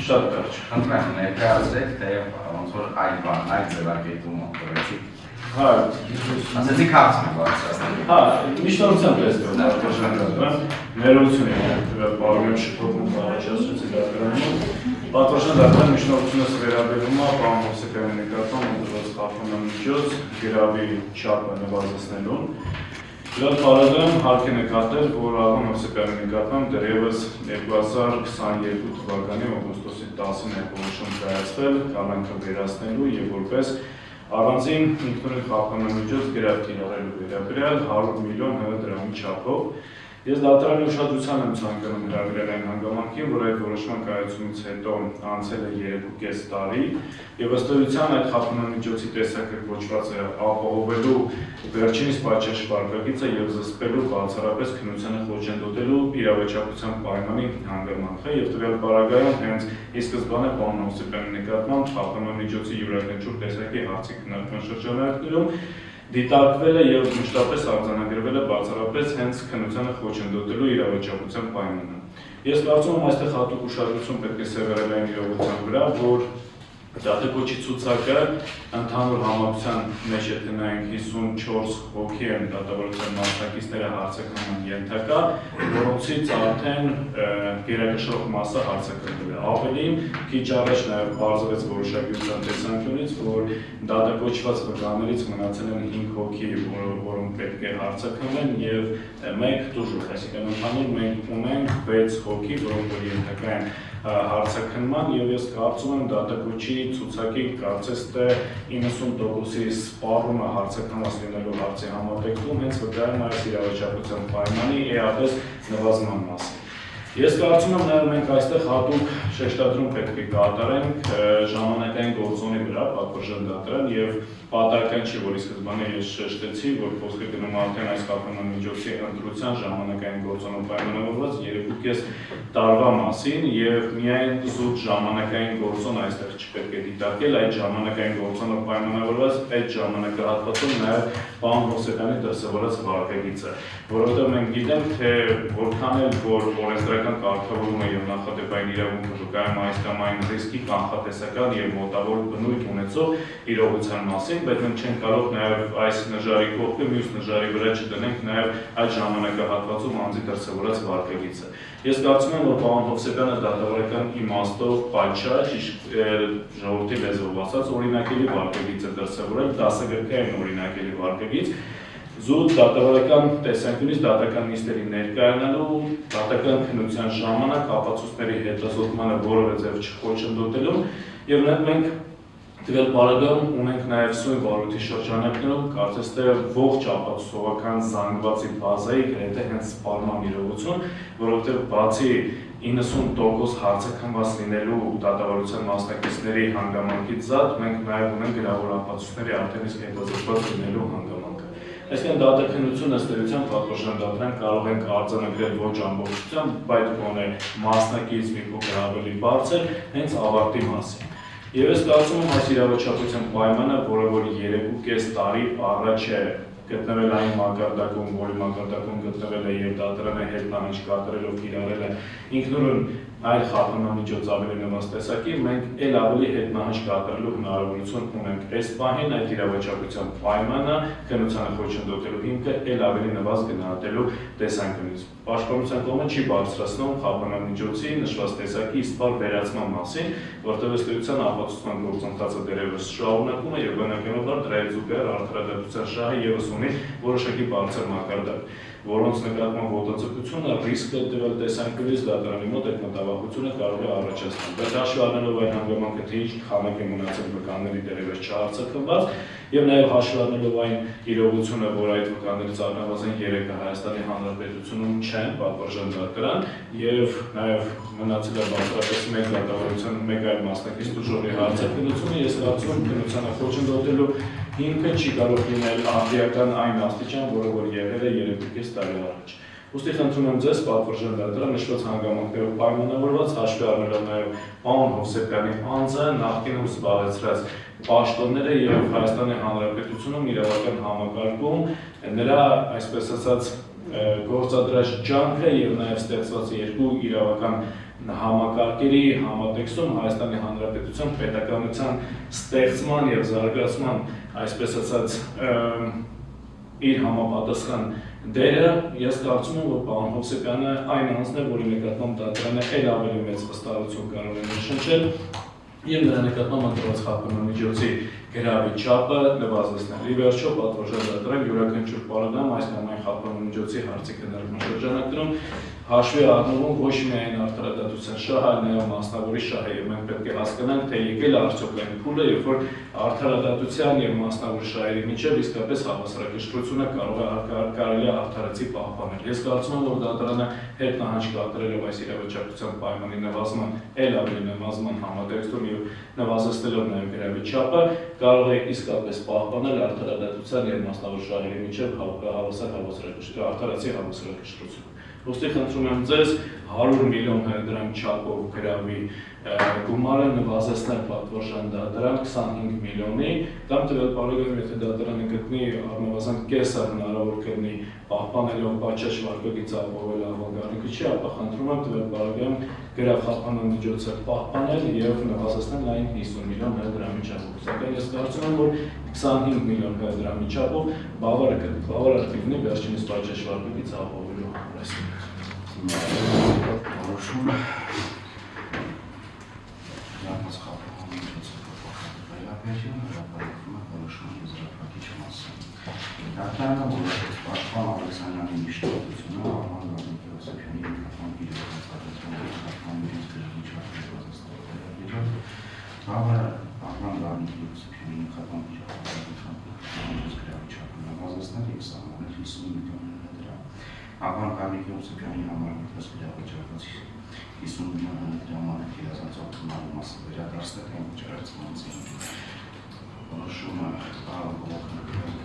Շատ կարճ։ Խնդրեմ, ներկայացրեք, թե ոնց որ այլ բան, այլ ձևակերպում տվեցիք։ Հա, ասեցիք հարցն է բարձրացնել։ Հա, միջնորդության տեսքով պատվիրժան ներողություն եք բարոյում շփոթում առաջացրեցի դատարանում։ Պատվիրժան դատարան միջնորդությունը վերաբերում է պարոն Հովսեփյանի նկատմամբ ընդունված խախտումնամիջոց գրավի չափը նվազեցնելուն։ Իրար բարոյում հարկ է նկատել, որ Աղոն Հովսեփյանի նկատմամբ դեռևս 2022 թվականի օգոստոսի 10-ին է որոշում կայացվել կալանքը վերացնելու եւ որպես առանձին ինքնուրույն խախտումնամիջոց գրավ կիրառելու վերաբերյալ 100 միլիոն դրամի չափով։ Ես դատարանի ուշադրության եմ ցանկանում հրավիրել այն հանգամանքին, որ այդ որոշման կայացումից հետո անցել է 3.5 տարի եւ ըստ էության այդ խախտումնամիջոցի տեսակը կոչված է ապահովելու վերջինիս պատշաճ վարկագիծը եւ զսպելու բացառապես քննությանը խոչընդոտելու իրավաչափության պայմանի հանգամանքը եւ տվյալ պարագայում հենց ի սկզբանե պարոն Հովսեփյանի նկատմամբ խախտումնամիջոցի յուրաքանչյուր տեսակի հարցի քննարկման շրջանակներում դիտարկվել է եւ մշտապես արձանագրվել է բացառապես հենց քննությանը խոչընդոտելու իրավաչափության պայմանը։ Ես կարծում եմ այստեղ հատուկ ուշադրություն պետք է սևեռել այն իրողության վրա, որ դատակոչի ցուցակը ընդհանուր համակցության մեջ է տնային 54 հոգի են դատավորության մասնակիցները հարցակնման ենթակա, որոնցից արդեն գերակշռող մասը հարցակնվել է։ Ավելին քիչ առաջ նաև բարձրացած որոշակիության տեսանկյունից, որ դատակոչված վկաներից մնացել են 5 հոգի, որոնք պետք է հարցակնվեն եւ 1 դժուժ, այսինքն ընդհանուր մենք ունենք 6 հոգի, որոնք ենթակա են հարցակնման եւ ես կարծում եմ դատակոչի ցուցակի կարծես թե 90%-ի սպառումը հարցակնված լինելու հարցի համատեքստում հենց վկայում այս իրավաչափության պայմանի էապես նվազման մասին։ Ես կարծում եմ նաև մենք այստեղ հատուկ շեշտադրում պետք է կատարենք ժամանակային գործոնի վրա պատվիրժան դատարան եւ պատահական չի, որ ի սկզբանե ես շեշտեցի, որ խոսքը գնում արդեն այս խախտումնամիջոցի ընտրության ժամանակային գործոնով պայմանավորված 3.5 տարվա մասին եւ միայն զուտ ժամանակային գործոն այստեղ չպետք է դիտարկել, այդ ժամանակային գործոնով պայմանավորված այդ ժամանակահատվածում նաև պարոն Հովսեփյանի դրսևորած վարկագիծը, որովհետեւ մենք գիտենք, թե որքան էլ որ օրենսդրական կարգավորումը եւ նախադեպային իրավունքը վկայում այս կամ այն ռիսկի կանխատեսական եւ մոտավոր բնույթ ունեցող իրողության մասին, բայց մենք չենք կարող նաև այս նժարի կողքը մյուս նժարի վրա չդնենք նաև այդ ժամանակահատվածում անձի դրսևորած վարկագիծը։ Ես կարծում եմ, որ պարոն Հովսեփյանը դատավորական իմաստով պատշաճ ժողովրդի լեզվով ասած օրինակելի վարկագիծ է դրսևորել, դասագրքային օրինակելի վարկագիծ, զուտ դատավորական տեսանկյունից դատական նիստերի ներկայանալու, դատական քննության ժամանակ ապացույցների հետազոտմանը որևէ ձև չխոչընդոտելու եւ մենք Տվյալ պարագայում ունենք նաև սույն վարույթի շրջանակներում կարծես թե ողջ ապացուցողական զանգվածի բազայի գրեթե հենց սպառման իրողություն, որովհետև բացի 90% հարցակնված լինելու դատավարության մասնակիցների հանգամանքից զատ, մենք նաև ունենք գրավոր ապացույցների արդեն իսկ հետազոտված լինելու հանգամանքը։ Այսինքն դատաքննությունը ըստ էության պատվիրժան դատարան կարող ենք արձանագրել ոչ ամբողջությամբ, բայց գոնե մասնակից մի փոքր ավելի բարձր հենց ավարտի մասին։ Եվ ես կարծում եմ այս իրավաչափության պայմանը, որը որ 3.5 տարի առաջ է գտնվել այն մակարդակում, որի մակարդակում գտնվել է եւ դատարանը հետնահանջ կատարելով կիրառել է ինքնուրույն այլ խախտումնամիջոց ավելի նվազ տեսակի, մենք էլ ավելի հետնահանջ կատարելու հնարավորություն ունենք այս պահին այդ իրավաչափության պայմանը քննությանը խոչընդոտելու հիմքը էլ ավելի նվազ գնահատելու տեսանկյունից։ Պաշտպանության կողմը չի բարձրացնում խախտումնամիջոցի նշված տեսակի իսպառ վերացման մասին, որտեղ ըստ էության ապացուցման գործընթացը դեռևս շարունակվում է եւ բնականաբար դրա հետ զուգահեռ արդարադատության շահը եւս ունի որոշակի բարձր մակարդակ, որոնց նկատմամբ ոտածկությունը ռիսկը տվյալ տեսանկյունից դատարանի մոտ այդ մտավախությունը կարող է առաջացնել։ Բայց հաշվի առնելով այն հանգամանքը, թե ինչ քանակ է մնացել վկանների դեռևս չհարցակնված, եւ նաեւ հաշվի առնելով այն իրողությունը, որ այդ վկաներից առնվազն 3-ը Հայաստանի Հանրապետությունում չեն, պատվիրժան դատարան, եւ նաեւ մնացել է բացառապես մեկ դատավարության մեկ այլ մասնակից դժոխի հարցակնությունը, ես կարծում եմ քննությանը խոչընդոտելու հիմքը չի կարող լինել արտիական այն աստիճան, որը որ եղել է 3.5 տարի առաջ։ Ուստի խնդրում եմ ձեզ պատվիրժան դատարան նշված հանգամանքներով պայմանավորված հաշվի առնելով նաև պարոն Հովսեփյանի անձը նախկինում զբաղեցրած պաշտոնները եւ Հայաստանի Հանրապետությունում իրավական համակարգում նրա, այսպես ասած, գործադրած ջանքը եւ նաեւ ստեղծված երկու իրավական համակարգերի համատեքստում Հայաստանի Հանրապետության պետականության ստեղծման եւ զարգացման, այսպես ասած, իր համապատասխան դերը, ես կարծում եմ, որ պարոն Հովսեփյանը այն անձն է, որի նկատմամբ դատարանը էլ ավելի մեծ վստահություն կարող է ներշնչել եւ նրա նկատմամբ ընտրված խափանամիջոցի գրավի չափը նվազեցնել։ Ի վերջո պատվոշան դատարան յուրաքանչյուր պարագայում այս կամ այն խափանամիջոցի հարցի քննարկման շրջանակներում հաշվի առնվում ոչ միայն արդարադատության շահը, այլ նաև մասնավորի շահը, եւ մենք պետք է հասկանանք, թե եկել է արդյոք այն փուլը, երբ որ արդարադատության եւ մասնավոր շահերի միջև իսկապես հավասարակշռությունը կարելի է արդարացի պահպանել։ Ես կարծում եմ, որ դատարանը հետ նահանջ կատարելով այս իրավիճակության պայմանի նվազման, էլ ավելի նվազման համատեքստում եւ նվազեցնելով նաև գրավի չափը, կարող է իսկապես պահպանել արդարադատության եւ մասնավոր շահերի միջև արդարացի հավասարակշռությունը։ Ոստի խնդրում եմ ձեզ 100 միլիոն դրամ չափով գրավի գումարը նվազեցնել պատվոշան դատարան 25 միլիոնի, կամ տվյալ պարագայում, եթե դատարանը գտնի առնվազն կեսը հնարավոր կլինի պահպանելով պատշաճ վարկագիծ ապահովել ավագարնիկը չի, ապա խնդրում եմ տվյալ պարագայում գրավ խափանամիջոցը պահպանել եւ նվազեցնել այն 50 միլիոն դրամի չափով։ Սակայն ես կարծում եմ, որ 25 միլիոն դրամի չափով բավարար կլինի վերջինիս պատշաճ վարկագիծ ապահովելու համար։ Որոշումը Յարմաց խափանամիջոցը վերաբերյալ հրապարակվում է որոշման եզրափակիչ մասը։ Դատարանը որոշեց պաշտպան Ալեքսանյանի միջնորդությունը Արման Հովսեփյանի նկատմամբ իր խափանամիջոց գրավի չափը նվազեցնել վերաբերյալ Արման Հովսեփյանի նկատմամբ իր խափանամիջոց գրավի չափը նվազեցնել եւ սահմանել 50 միլիոն դրամ։ Արման Հովսեփյանի համար որպես վճարված 50 միլիոն դրամանը իրազացող գումարի մասը վերադարձնել այն վճարածման ծրագրին։ Որոշումը բողոքնքվել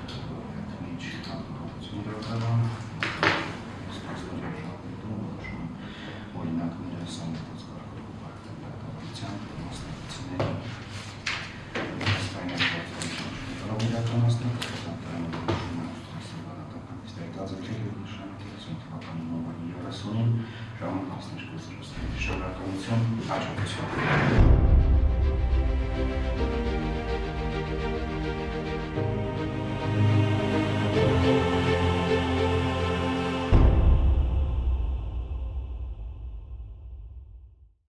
քննիչ հանրապետություն դրական օրինակները սամետած կարգով պարտավորության մասնակիցների ստայնակ գործողություն կարող իրականացնել դատարանի որոշումը ստացվարական ստեղծագործել և նշանակել թվականի նոյեմբերի 30-ին ժամը 12:30 շնորհակալություն հաջողություն